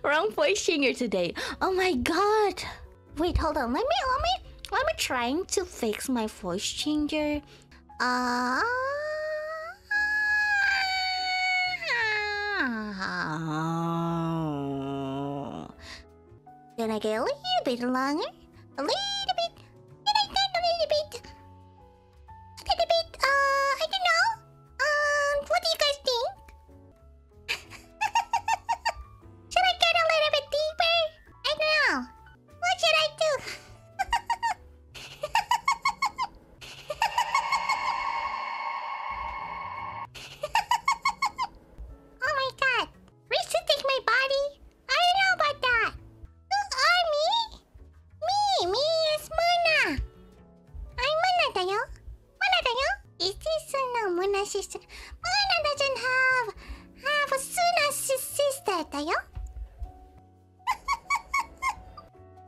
Wrong voice singer today. Oh my god. Wait, hold on. Let me trying to fix my voice changer. Can I get a little bit longer? A little bit. Can I get a little bit? A little bit. I don't know. What do you guys think? Should I get a little bit deeper? I don't know. What should I do? Oh my god. Resetting my body? I don't know about that. Who are me? Me is Moona. I'm Moona だよ. Moona だよ. Is this no Moona sister? Moona doesn't have a Suna sister だよ.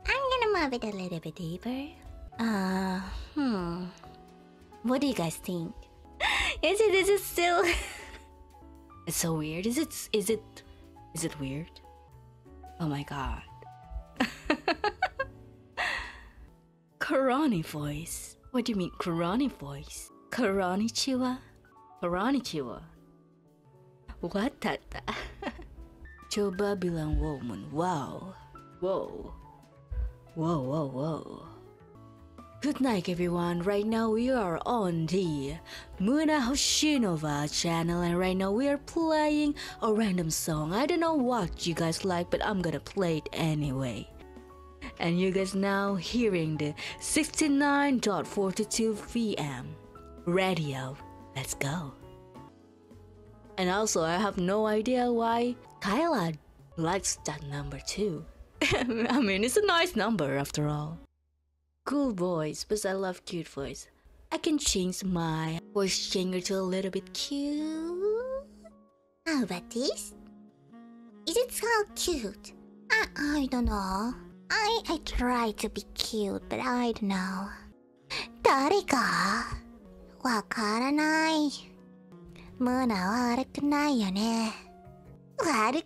I'm gonna move it a little bit deeper. What do you guys think? Is it still? It's so weird. Is it weird? Oh my god. Karani voice. What do you mean Karani voice? Konnichiwa? Konnichiwa. What that? Coba bilang woman. Wow. Whoa. Whoa, whoa, whoa. Good night everyone. Right now we are on the Moona Hoshinova channel, and right now we are playing a random song. I don't know what you guys like, but I'm gonna play it anyway. And you guys now hearing the 69.42 PM radio. Let's go. And also I have no idea why Kyla likes that number too. I mean, it's a nice number after all. Cool voice, but I love cute voice. I can change my voice changer to a little bit cute. How about this? Is it so cute? I don't know. I try to be cute, but I don't know. 誰かわからない。ムーナは悪くないよね。悪くないよ。